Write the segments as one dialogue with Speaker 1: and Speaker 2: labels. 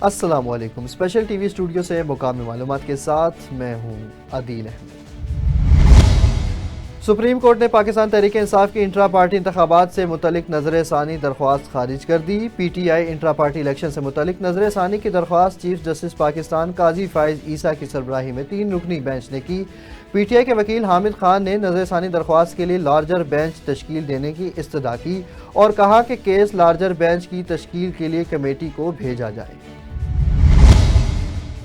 Speaker 1: السلام علیکم، special T V studio سے مقامی معلومات کے ساتھ میں ہوں عدیل احمد۔ سپریم کورٹ نے پاکستان تحریک انصاف کی انٹرا پارٹی انتخابات سے متعلق نظر ثانی درخواست خارج کر دی۔ P T I intra party election سے متعلق نظر ثانی کی درخواست چیف جسٹس پاکستان قاضی فائز عیسیٰ کی سربراہی میں 3 رکنی بینچ نے کی۔ پی ٹی آئی کے وکیل حامد خان نے نظر ثانی درخواست کے لیے لارجر بینچ تشکیل دینے کی استدعا کی اور کہا کہ کیس لارجر بینچ کی تشکیل کے لیے کمیٹی کو بھیجا جائے۔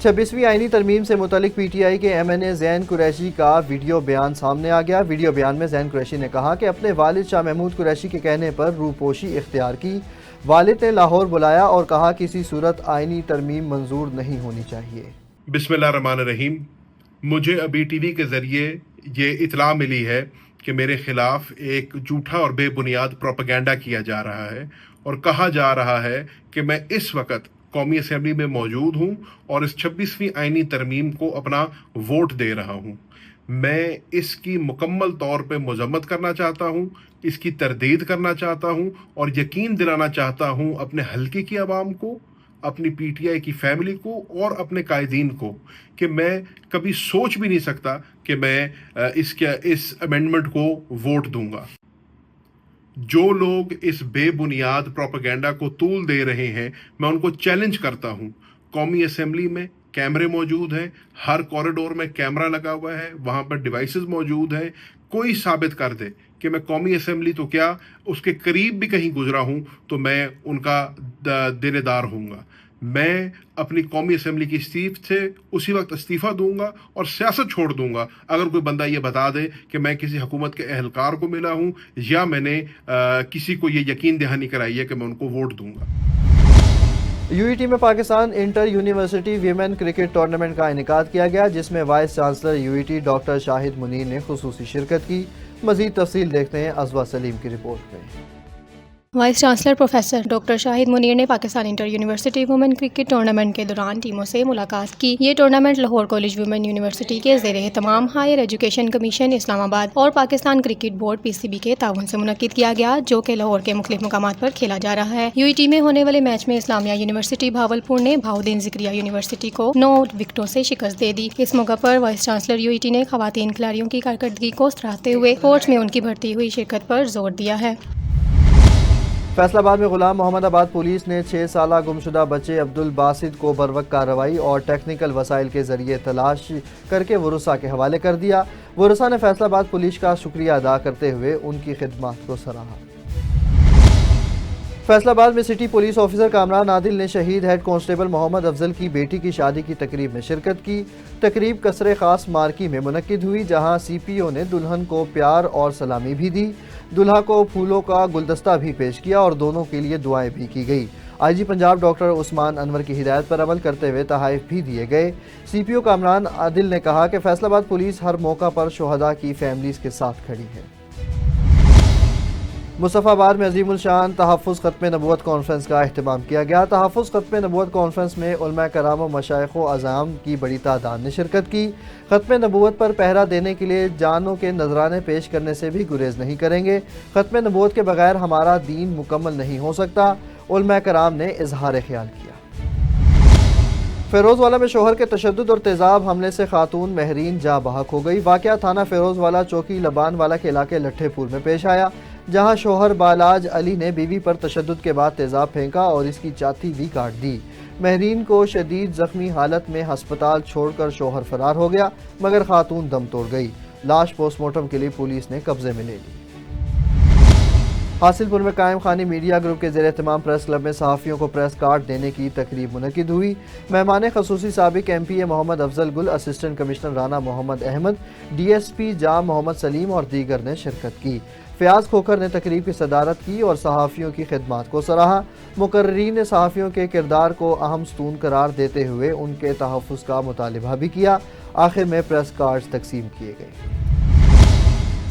Speaker 1: 26ویں آئینی ترمیم سے متعلق پی ٹی آئی کے ایم این اے زین قریشی کا ویڈیو بیان سامنے آ گیا۔ ویڈیو بیان میں زین قریشی نے کہا کہ اپنے والد شاہ محمود قریشی کے کہنے پر روپوشی اختیار کی۔ والد نے لاہور بلایا اور کہا کسی صورت آئینی ترمیم منظور نہیں ہونی چاہیے۔
Speaker 2: بسم اللہ الرحمن الرحیم۔ مجھے ابھی ٹی وی کے ذریعے یہ اطلاع ملی ہے کہ میرے خلاف ایک جھوٹا اور بے بنیاد پروپیگنڈا کیا جا رہا ہے اور کہا جا رہا ہے کہ میں اس وقت قومی اسمبلی میں موجود ہوں اور اس 26ویں آئینی ترمیم کو اپنا ووٹ دے رہا ہوں۔ میں اس کی مکمل طور پہ مذمت کرنا چاہتا ہوں، اس کی تردید کرنا چاہتا ہوں اور یقین دلانا چاہتا ہوں اپنے حلقے کی عوام کو، اپنی پی ٹی آئی کی فیملی کو اور اپنے قائدین کو کہ میں کبھی سوچ بھی نہیں سکتا کہ میں اس امینڈمنٹ کو ووٹ دوں گا۔ جو لوگ اس بے بنیاد پروپیگنڈا کو طول دے رہے ہیں میں ان کو چیلنج کرتا ہوں۔ قومی اسمبلی میں کیمرے موجود ہیں، ہر کوریڈور میں کیمرہ لگا ہوا ہے، وہاں پر ڈیوائسز موجود ہیں۔ کوئی ثابت کر دے کہ میں قومی اسمبلی تو کیا اس کے قریب بھی کہیں گزرا ہوں تو میں ان کا دینے دار ہوں گا۔ میں اپنی قومی اسمبلی کی سیٹ سے اسی وقت استعفیٰ دوں گا اور سیاست چھوڑ دوں گا اگر کوئی بندہ یہ بتا دے کہ میں کسی حکومت کے اہلکار کو ملا ہوں یا میں نے کسی کو یہ یقین دہانی کرائی ہے کہ میں ان کو ووٹ دوں گا۔
Speaker 1: یو ای ٹی میں Pakistan inter university women cricket tournament کا انعقاد کیا گیا جس میں vice chancellor U E T doctor Shahid Munir نے خصوصی شرکت کی۔ مزید تفصیل دیکھتے ہیں عزوہ سلیم کی رپورٹ میں۔
Speaker 3: Vice chancellor professor doctor Shahid Munir نے Pakistan inter university women cricket tournament کے دوران ٹیموں سے ملاقات کی۔ یہ tournament Lahore college women university کے زیر اہتمام higher education commission Islamabad اور Pakistan cricket board P C B کے تعاون سے منعقد کیا گیا جو کہ لاہور کے مختلف مقامات پر کھیلا جا رہا ہے۔ یو ای ٹی میں ہونے والے میچ میں اسلامیہ یونیورسٹی بھاولپور نے بہاؤالدین ذکریہ یونیورسٹی کو 9 وکٹوں سے شکست دے دی۔ اس موقع پر vice chancellor U E T نے خواتین کھلاڑیوں کی کارکردگی کو سراہتے ہوئے اسپورٹس میں ان کی بڑھتی ہوئی شرکت پر زور دیا ہے۔
Speaker 1: فیصل آباد میں غلام محمد آباد پولیس نے 6 سالہ گمشدہ بچے عبدالباسط کو بروقت کارروائی اور ٹیکنیکل وسائل کے ذریعے تلاش کر کے ورثاء کے حوالے کر دیا۔ ورثاء نے فیصل آباد پولیس کا شکریہ ادا کرتے ہوئے ان کی خدمات کو سراہا۔ فیصل آباد میں سٹی پولیس آفیسر کامران عادل نے شہید ہیڈ کانسٹیبل محمد افضل کی بیٹی کی شادی کی تقریب میں شرکت کی۔ تقریب قصر خاص مارکی میں منعقد ہوئی جہاں سی پی او نے دلہن کو پیار اور سلامی بھی دی، دلہا کو پھولوں کا گلدستہ بھی پیش کیا اور دونوں کے لیے دعائیں بھی کی گئی۔ آئی جی پنجاب ڈاکٹر عثمان انور کی ہدایت پر عمل کرتے ہوئے تحائف بھی دیے گئے۔ سی پی او کامران عادل نے کہا کہ فیصل آباد پولیس ہر موقع پر شہداء کی فیملیز کے ساتھ کھڑی ہے۔ مصطفیٰ آباد میں عظیم الشان تحفظ ختم نبوت کانفرنس کا اہتمام کیا گیا۔ تحفظ ختم نبوت کانفرنس میں علماء کرام و مشائخ و اعظام کی بڑی تعداد نے شرکت کی۔ ختم نبوت پر پہرا دینے کے لیے جانوں کے نذرانے پیش کرنے سے بھی گریز نہیں کریں گے۔ ختم نبوت کے بغیر ہمارا دین مکمل نہیں ہو سکتا، علماء کرام نے اظہار خیال کیا۔ فیروز والا میں شوہر کے تشدد اور تیزاب حملے سے خاتون مہرین جاں بحق ہو گئی۔ واقعہ تھانہ فیروز والا چوکی لبان والا کے علاقے لٹھے پور میں پیش آیا جہاں شوہر بالاج علی نے بیوی پر تشدد کے بعد تیزاب پھینکا اور اس کی چھاتی بھی کاٹ دی۔ مہرین کو شدید زخمی حالت میں ہسپتال چھوڑ کر شوہر فرار ہو گیا مگر خاتون دم توڑ گئی۔ لاش پوسٹ مارٹم کے لیے پولیس نے قبضے میں لے لی۔ حاصل پور میں قائم خانی میڈیا گروپ کے زیر اہتمام پریس کلب میں صحافیوں کو پریس کارڈ دینے کی تقریب منعقد ہوئی۔ مہمان خصوصی سابق ایم پی اے محمد افضل گل، اسسٹنٹ کمشنر رانا محمد احمد، ڈی ایس پی جام محمد سلیم اور دیگر نے شرکت کی۔ فیاض کھوکھر نے تقریب کی صدارت کی اور صحافیوں کی خدمات کو سراہا۔ مقررین نے صحافیوں کے کردار کو اہم ستون قرار دیتے ہوئے ان کے تحفظ کا مطالبہ بھی کیا۔ آخر میں پریس کارڈز تقسیم کیے گئے۔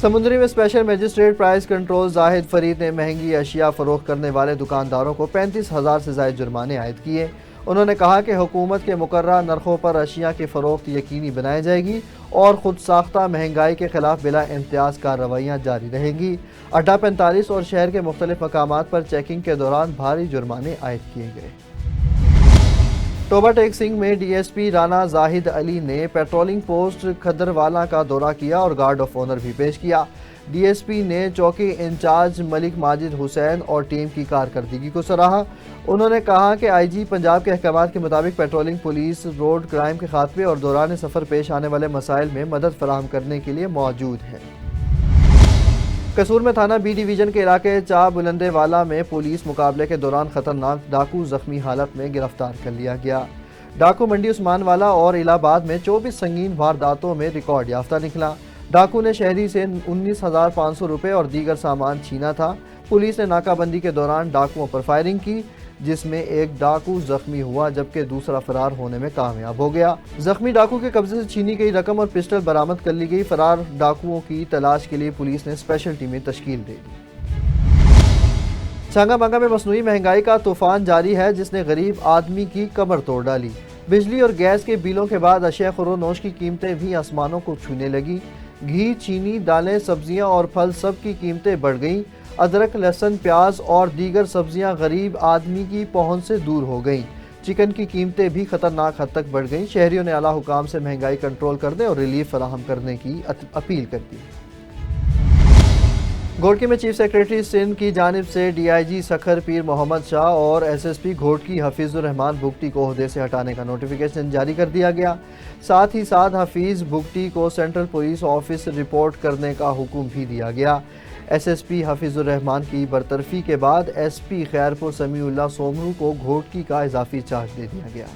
Speaker 1: سمندری میں اسپیشل میجسٹریٹ پرائز کنٹرول زاہد فرید نے مہنگی اشیاء فروخت کرنے والے دکانداروں کو 35,000 سے زائد جرمانے عائد کیے۔ انہوں نے کہا کہ حکومت کے مقررہ نرخوں پر اشیاء کی فروخت یقینی بنائی جائے گی اور خود ساختہ مہنگائی کے خلاف بلا امتیاز کارروائیاں جاری رہیں گی۔ اڈا 45 اور شہر کے مختلف مقامات پر چیکنگ کے دوران بھاری جرمانے عائد کیے گئے۔ टोबा टेक सिंह में डीएसपी राना जाहिद अली ने पेट्रोलिंग पोस्ट खदरवाला का दौरा किया और गार्ड ऑफ ऑनर भी पेश किया। डीएसपी ने चौकी इंचार्ज मलिक माजिद हुसैन और टीम की कारकर्दगी को सराहा। उन्होंने कहा कि आईजी पंजाब के अहकामात के मुताबिक पेट्रोलिंग पुलिस रोड क्राइम के खात्मे और दौरान सफ़र पेश आने वाले मसाइल में मदद फराहम करने के लिए मौजूद है। कसूर में थाना बी डिवीज़न के इलाके चा बुलंदे वाला में पुलिस मुकाबले के दौरान खतरनाक डाकू जख्मी हालत में गिरफ्तार कर लिया गया। डाकू मंडी उस्मान वाला और इलाहाबाद में 24 संगीन वारदातों में रिकॉर्ड याफ्ता निकला। डाकू ने शहरी से 19,500 रुपये और दीगर सामान छीना था। पुलिस ने नाकाबंदी के दौरान डाकुओं पर फायरिंग की, जिसमें एक डाकू जख्मी हुआ जबकि दूसरा फरार होने में कामयाब हो गया। जख्मी डाकू के कब्जे से छीनी गई रकम और पिस्टल बरामद कर ली गई। फरार डाकुओं की तलाश के लिए पुलिस ने स्पेशल टीमें तश्कील दे दी। सांगा बंगा में मसनूई महंगाई का तूफान जारी है, जिसने गरीब आदमी की कमर तोड़ डाली। बिजली और गैस के बिलों के बाद अशिया खुरोनोश की कीमतें भी आसमानों को छूने लगी। घी, चीनी, दालें, सब्जियां और फल सब की कीमतें बढ़ गईं। अदरक, लहसुन, प्याज और दीगर सब्जियां गरीब आदमी की पहुंच से दूर हो गईं। चिकन की कीमतें भी खतरनाक हद तक बढ़ गईं। शहरियों ने आला हुकाम से महंगाई कंट्रोल करने और रिलीफ फराहम करने की अपील कर दी। घोटकी में चीफ सेक्रेटरी सिंध की जानिब से डीआईजी सखर पीर मोहम्मद शाह और एसएसपी घोटकी हफीजुर रहमान बुगटी को ओहदे से हटाने का नोटिफिकेशन जारी कर दिया गया। साथ ही साथ हफीज बुगटी को सेंट्रल पुलिस ऑफिस रिपोर्ट करने का हुक्म भी दिया गया। एसएसपी हफीजुर रहमान की बरतरफी के बाद एसपी खैरपुर समीउल्लाह सोमरू को घोटकी का इजाफी चार्ज दे दिया गया।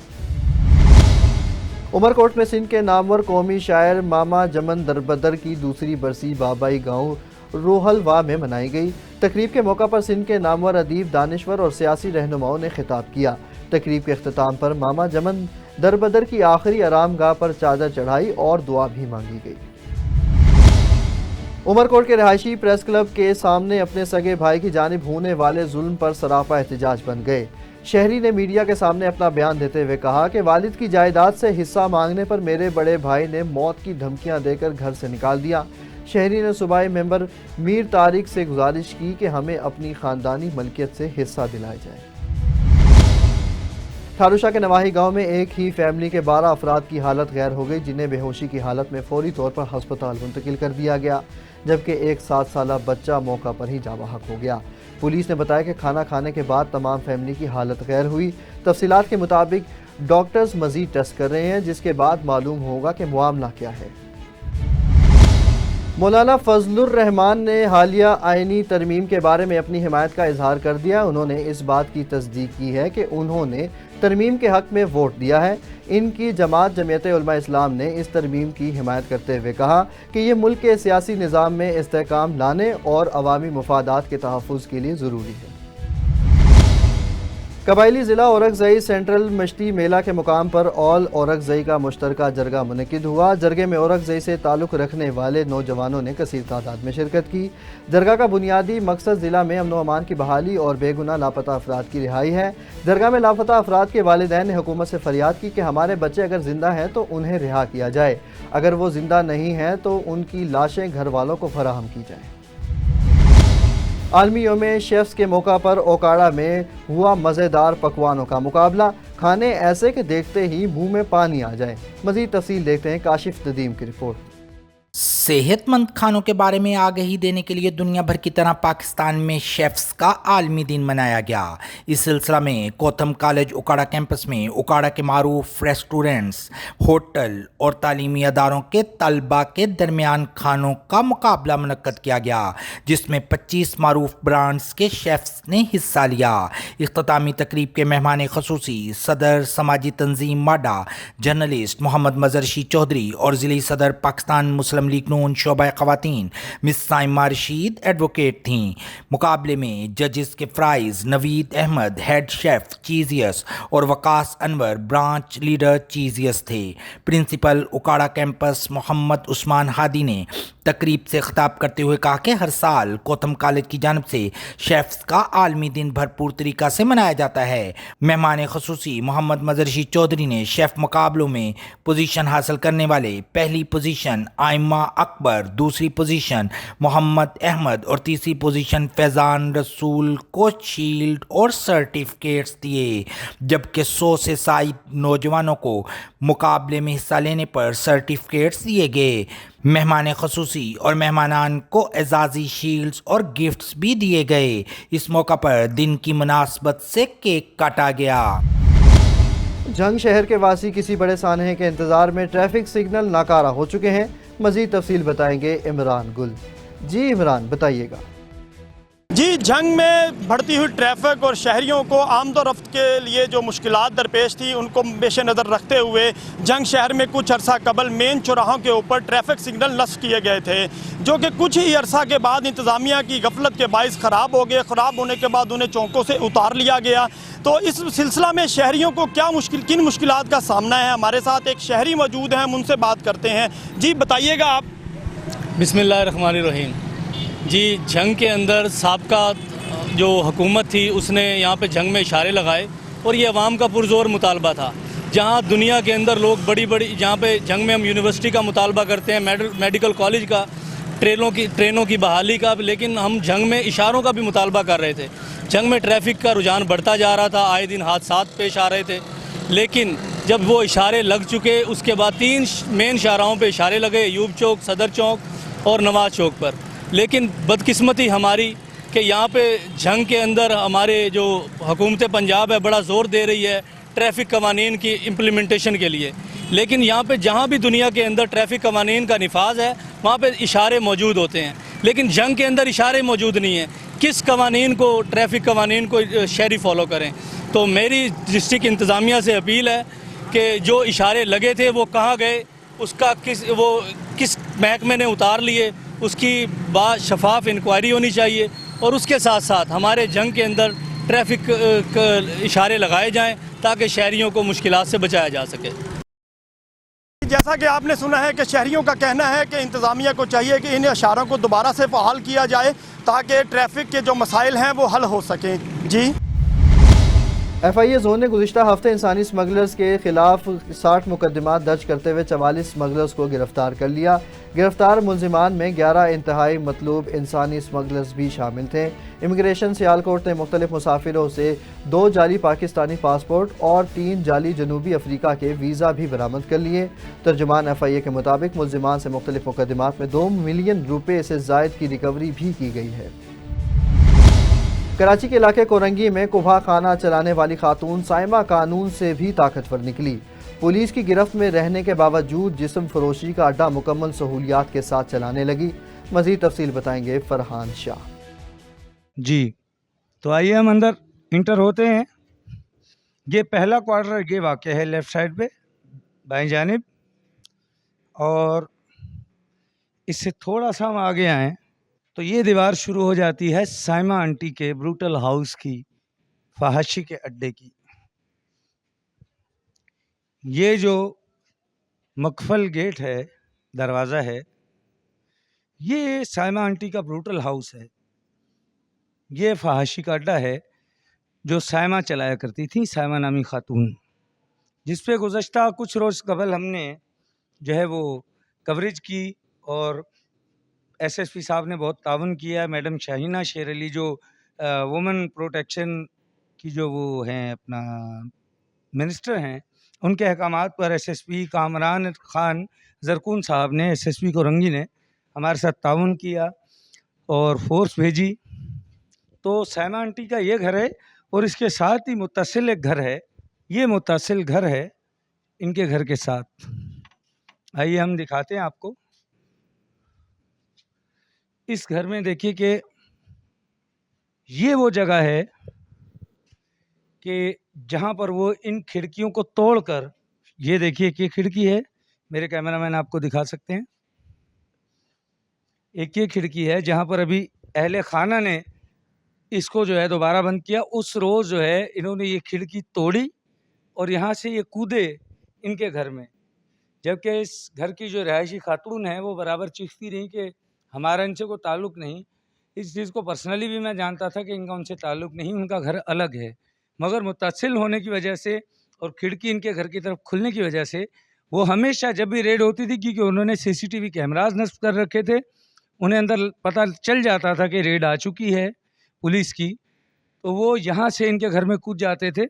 Speaker 1: उमरकोट में सिंध के नामवर कौमी शायर मामा जमन दरबदर की दूसरी बरसी बाबाई गांव रोहलवा में मनाई गई। तकरीब के मौका पर सिंध के नामवर अदीब, दानिश्वर और सियासी रहनुमाओं ने खिताब किया। तकरीब के अख्ताम पर मामा जमन दरबदर की आखिरी आरामगाह पर चादर चढ़ाई और दुआ भी मांगी गई। उमरकोट के रहायशी प्रेस क्लब के सामने अपने सगे भाई की जानिब होने वाले जुल्म पर सरापा एहतजाज बन गए। शहरी ने मीडिया के सामने अपना बयान देते हुए कहा कि वालिद की जायदाद से हिस्सा मांगने पर मेरे बड़े भाई ने मौत की धमकियां देकर घर से निकाल दिया। शहरी ने सूबाई मेंबर मीर तारिक से गुजारिश की कि हमें अपनी खानदानी मलकियत से हिस्सा दिलाया जाए। थारूशाह के नवाही गांव में एक ही फैमिली के 12 अफराद की हालत गैर हो गई, जिन्हें बेहोशी की हालत में फौरी तौर पर हस्पताल मुंतकिल कर दिया गया, जबकि एक 7 साला बच्चा मौका पर ही जाबाहक हो गया। पुलिस ने बताया कि खाना खाने के बाद तमाम फैमिली की हालत गैर हुई। तफसीलात के मुताबिक डॉक्टर्स मजीद टेस्ट कर रहे हैं, जिसके बाद मालूम होगा कि मामला क्या है। मौलाना फजलुर रहमान ने हालिया आईनी तरमीम के बारे में अपनी हिमायत का इजहार कर दिया। उन्होंने इस बात की तस्दीक की है कि उन्होंने तरमीम के हक में वोट दिया है। इनकी जमात जमीयत उलमा इस्लाम ने इस तरमीम की हिमायत करते हुए कहा कि ये मुल्क के सियासी निज़ाम में इस्तेहकाम लाने और अवामी मुफादात के तहफ़्फ़ुज़ के लिए ज़रूरी है। कबायली ज़िला औरकज़ई सेंट्रल मश्ती मेला के मुकाम पर ऑल औरकज़ई का मुश्तरका जरगा मुनक़िद हुआ। जरगे में औरकज़ई से ताल्लुक़ रखने वाले नौजवानों ने कसीर तादाद में शिरकत की। जरगा का बुनियादी मकसद ज़िला में अमन व अमान की बहाली और बेगुनाह लापता अफराद की रिहाई है। जरगा में लापता अफराद के वालिदैन ने हुकूमत से फरियाद की कि हमारे बच्चे अगर ज़िंदा हैं तो उन्हें रिहा किया जाए, अगर वो ज़िंदा नहीं हैं तो उनकी लाशें घर वालों को फराहम की जाएँ। आलमी यौम शेफ्स के मौका पर ओकाड़ा में हुआ मज़ेदार पकवानों का मुकाबला। खाने ऐसे कि देखते ही मुंह में पानी आ जाए। मज़ीद तफसील देखते हैं काशिफ नदीम की रिपोर्ट।
Speaker 4: सेहतमंद खानों के बारे में आगाही देने के लिए दुनिया भर की तरह पाकिस्तान में शेफ्स का आलमी दिन मनाया गया। इस सिलसिला में गौतम कॉलेज उकाड़ा कैंपस में उकाड़ा के मारूफ रेस्टोरेंट्स, होटल और तालीमी अदारों के तलबा के दरमियान खानों का मुकाबला मुनक्कद किया गया, जिसमें 25 मारूफ ब्रांड्स के शेफ्स ने हिस्सा लिया। इख्तितामी तकरीब के मेहमान खसूसी सदर समाजी तंजीम माडा जर्नलिस्ट मोहम्मद मजरशी चौधरी और ज़िली सदर पाकिस्तान मुस्लिम लीग नून शोबा ख़वातीन मिस साइमा रशीद एडवोकेट थीं। मुकाबले में जजेस के prize Naveed Ahmed head chef Cheezious और Waqas Anwar branch leader Cheezious थे। प्रिंसिपल उकाड़ा कैंपस मोहम्मद उस्मान हादी ने तकरीब से खिताब करते हुए कहा कि हर साल गौतम कॉलेज की जानिब से शेफ्स का आलमी दिन भरपूर तरीका से मनाया जाता है। मेहमान खसूसी मोहम्मद मजरशी चौधरी ने शेफ मुकाबलों में पोजीशन हासिल करने वाले पहली पोजीशन आइमा अकबर, दूसरी पोजीशन मोहम्मद अहमद और तीसरी पोजीशन फैज़ान रसूल को शील्ड और सर्टिफिकेट्स दिए, जबकि 100 से ज़ायद नौजवानों को मुकाबले में हिस्सा लेने पर सर्टिफिकेट्स दिए गए। मेहमान खसूसी और मेहमानान को एजाज़ी शील्ड्स और गिफ्ट्स भी दिए गए। इस मौका पर दिन की मुनासबत से केक काटा गया।
Speaker 1: जंग शहर के वासी किसी बड़े सानहे के इंतज़ार में ट्रैफिक सिग्नल नाकारा हो चुके हैं। मज़ीद तफसील बताएंगे इमरान गुल। जी इमरान, बताइएगा।
Speaker 5: जी, जंग में बढ़ती हुई ट्रैफिक और शहरियों को आमदोरफ्त के लिए जो मुश्किलात दरपेश थी उनको पेश नज़र रखते हुए जंग शहर में कुछ अरसा कबल मेन चौराहों के ऊपर ट्रैफिक सिग्नल नस्ब किए गए थे, जो कि कुछ ही अरसा के बाद इंतज़ामिया की गफलत के बाइस ख़राब हो गए। ख़राब होने के बाद उन्हें चौकों से उतार लिया गया। तो इस सिलसिला में शहरियों को किन मुश्किलात का सामना है, हमारे साथ एक शहरी मौजूद हैं, हम उनसे बात करते हैं। जी बताइएगा आप।
Speaker 6: बिस्मिल्लाहिर्रहमानिर्रहीम। जी, जंग के अंदर साबका जो हुकूमत थी उसने यहाँ पे जंग में इशारे लगाए और ये अवाम का पुरज़ोर मुतालबा था। जहाँ दुनिया के अंदर लोग बड़ी जहाँ पे जंग में हम यूनिवर्सिटी का मुतालबा करते हैं, मेडिकल कॉलेज का, ट्रेनों की बहाली का, लेकिन हम जंग में इशारों का भी मुतालबा कर रहे थे। जंग में ट्रैफिक का रुझान बढ़ता जा रहा था, आए दिन हादसात पेश आ रहे थे, लेकिन जब वो इशारे लग चुके उसके बाद 3 मेन शाहराहों पे इशारे लगे, यूब चौक, सदर चौक और नवाज चौक पर। लेकिन बदकिस्मती हमारी कि यहाँ पे जंग के अंदर हमारे जो हुकूमत पंजाब है बड़ा ज़ोर दे रही है ट्रैफिक कवानीन की इम्प्लीमेंटेशन के लिए, लेकिन यहाँ पे जहाँ भी दुनिया के अंदर ट्रैफिक कवानीन का निफाज है वहाँ पे इशारे मौजूद होते हैं, लेकिन जंग के अंदर इशारे मौजूद नहीं हैं। किस कवानीन को, ट्रैफिक कवानीन को शहरी फॉलो करें? तो मेरी डिस्ट्रिक्ट इंतज़ामिया से अपील है कि जो इशारे लगे थे वो कहाँ गए, उसका किस महकमे ने उतार लिए, उसकी शफाफ इंक्वायरी होनी चाहिए और उसके साथ साथ हमारे जंग के अंदर ट्रैफिक इशारे लगाए जाएं ताकि शहरियों को मुश्किलात से बचाया जा सके।
Speaker 5: जैसा कि आपने सुना है कि शहरियों का कहना है कि इंतज़ामिया को चाहिए कि इन इशारों को दोबारा से बहाल किया जाए ताकि ट्रैफिक के जो मसाइल हैं वो हल हो सकें। जी,
Speaker 1: FIA जोन ने गुज़िश्ता हफ्ते इंसानी स्मगलर्स के खिलाफ 60 मुकदमात दर्ज करते हुए 44 स्मगलर्स को गिरफ्तार कर लिया। गिरफ्तार मुलजिमान में 11 इंतहाई मतलूब इंसानी स्मगलर्स भी शामिल थे। इमिग्रेशन सियालकोट ने मुख्तलिफ मुसाफिरों से 2 जाली पाकिस्तानी पासपोर्ट और 3 जाली जनूबी अफ्रीका के वीज़ा भी बरामद कर लिए। तर्जुमान FIA के मुताबिक मुलजिमान से मुख्तलिफ मुकदमात में 2 मिलियन रुपये से ज़ायद की रिकवरी भी की गई है। कराची के इलाके कोरंगी में कुभा खाना चलाने वाली खातून साइमा कानून से भी ताकतवर निकली। पुलिस की गिरफ्त में रहने के बावजूद जिस्म फरोशी का अड्डा मुकम्मल सहूलियात के साथ चलाने लगी। मज़ीद तफसील बताएंगे फरहान शाह।
Speaker 7: जी, तो आइए हम अंदर इंटर होते हैं। ये पहला क्वार्टर ये वाक़या है लेफ़्ट साइड पे बाएं जानिब, और इससे थोड़ा सा हम आगे आएँ तो ये दीवार शुरू हो जाती है साइमा आंटी के ब्रूटल हाउस की, फहाशी के अड्डे की। ये जो मकफल गेट है, दरवाज़ा है, ये साइमा आंटी का ब्रूटल हाउस है। ये फहाशी का अड्डा है जो साइमा चलाया करती थी, साइमा नामी खातून, जिस पे गुज़श्ता कुछ रोज़ कबल हमने जो है वो कवरेज की और SSP साहब ने बहुत ताउन किया। मैडम शाहीना शेर अली जो वुमेन प्रोटेक्शन की जो वो हैं अपना मिनिस्टर हैं, उनके अहकामात पर SSP कामरान खान ज़रकून साहब ने, SSP कोरंगी ने हमारे साथ ताउन किया और फोर्स भेजी। तो साइमा आंटी का ये घर है और इसके साथ ही मुत्तसिल एक घर है। ये मुत्तसिल घर है इनके घर के साथ। आइए हम दिखाते हैं आपको। इस घर में देखिए कि ये वो जगह है कि जहाँ पर वो इन खिड़कियों को तोड़कर, ये देखिए कि खिड़की है, मेरे कैमरामैन आपको दिखा सकते हैं। एक ये खिड़की है जहाँ पर अभी अहले खाना ने इसको जो है दोबारा बंद किया। उस रोज़ जो है इन्होंने ये खिड़की तोड़ी और यहाँ से ये कूदे इनके घर में, जबकि इस घर की जो रहायशी खातून है वो बराबर चीखती रही कि हमारा इनसे कोई ताल्लुक़ नहीं। इस चीज़ को पर्सनली भी मैं जानता था कि इनका उनसे ताल्लुक़ नहीं, उनका घर अलग है, मगर मुत्तसिल होने की वजह से और खिड़की इनके घर की तरफ खुलने की वजह से وہ ہمیشہ جب بھی ریڈ ہوتی تھی، کیونکہ انہوں نے CCTV کیمراز نصب کر رکھے تھے، انہیں اندر پتہ چل جاتا تھا کہ ریڈ آ چکی ہے پولیس کی، تو وہ یہاں سے ان کے گھر میں کود جاتے تھے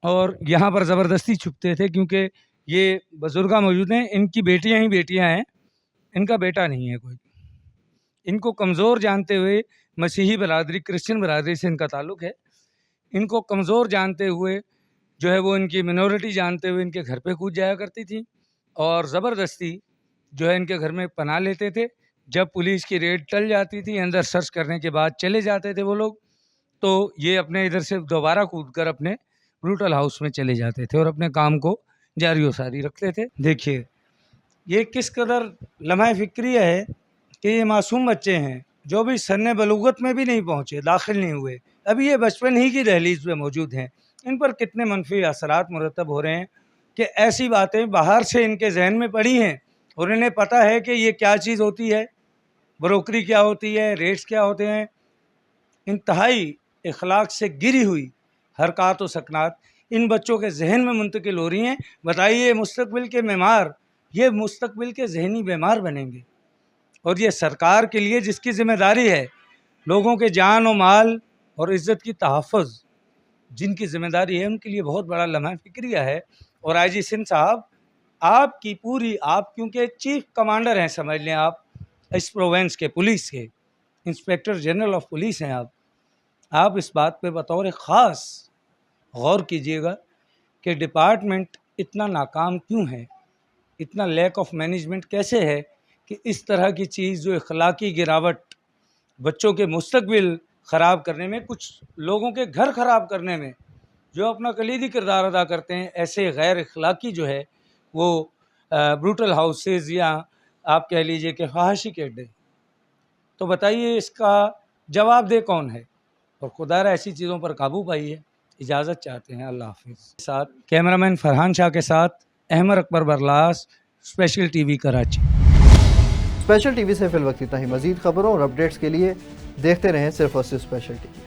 Speaker 7: اور یہاں پر زبردستی چھپتے تھے، کیونکہ یہ بزرگاں موجود ہیں، ان کی بیٹیاں ہی بیٹیاں ہیں، ان کا بیٹا نہیں ہے کوئی۔ ان کو کمزور جانتے ہوئے، مسیحی برادری، کرسچن برادری سے ان کا تعلق ہے، ان کو کمزور جانتے ہوئے جو ہے وہ ان کی منورٹی جانتے ہوئے ان کے گھر پہ کود جایا کرتی تھی اور زبردستی جو ہے ان کے گھر میں پناہ لیتے تھے۔ جب پولیس کی ریڈ ٹل جاتی تھی، اندر سرچ کرنے کے بعد چلے جاتے تھے وہ لوگ، تو یہ اپنے ادھر سے دوبارہ کود کر اپنے بروٹل ہاؤس میں چلے جاتے تھے اور اپنے کام کو جاری و ساری رکھتے تھے۔ دیکھیے یہ کس قدر لمحہ فکریہ ہے کہ یہ معصوم بچے ہیں جو بھی سن بلوغت میں بھی نہیں پہنچے، داخل نہیں ہوئے، ابھی یہ بچپن ہی کی دہلیز پہ موجود ہیں۔ ان پر کتنے منفی اثرات مرتب ہو رہے ہیں کہ ایسی باتیں باہر سے ان کے ذہن میں پڑی ہیں اور انہیں پتہ ہے کہ یہ کیا چیز ہوتی ہے، بروکری کیا ہوتی ہے، ریٹس کیا ہوتے ہیں۔ انتہائی اخلاق سے گری ہوئی حرکات و سکنات ان بچوں کے ذہن میں منتقل ہو رہی ہیں۔ بتائیے مستقبل کے معمار، یہ مستقبل کے ذہنی بیمار بنیں گے، اور یہ سرکار کے لیے جس کی ذمہ داری ہے لوگوں کے جان و مال اور عزت کی تحفظ، جن کی ذمہ داری ہے، ان کے لیے بہت بڑا لمحہ فکریہ ہے۔ اور IG سندھ صاحب، آپ کی پوری، آپ کیونکہ چیف کمانڈر ہیں، سمجھ لیں آپ اس پروونس کے، پولیس کے انسپیکٹر جنرل آف پولیس ہیں آپ اس بات پہ بطور خاص غور کیجئے گا کہ ڈپارٹمنٹ اتنا ناکام کیوں ہے، اتنا لیک آف مینجمنٹ کیسے ہے کہ اس طرح کی چیز جو اخلاقی گراوٹ، بچوں کے مستقبل خراب کرنے میں، کچھ لوگوں کے گھر خراب کرنے میں جو اپنا کلیدی کردار ادا کرتے ہیں، ایسے غیر اخلاقی جو ہے وہ بروٹل ہاؤسز یا آپ کہہ لیجئے کہ فحاشی کے اڈے، تو بتائیے اس کا جواب دہ کون ہے؟ اور خدا را ایسی چیزوں پر قابو پائیے۔ اجازت چاہتے ہیں، اللہ حافظ۔ ساتھ کیمرامین فرحان شاہ کے ساتھ Ahmed Akbar Barlas, special TV Karachi.
Speaker 1: Special TV سے فی الوقت اتنا ہی۔ مزید خبروں اور اپڈیٹس کے لیے دیکھتے رہیں صرف اور صرف اسپیشل TV۔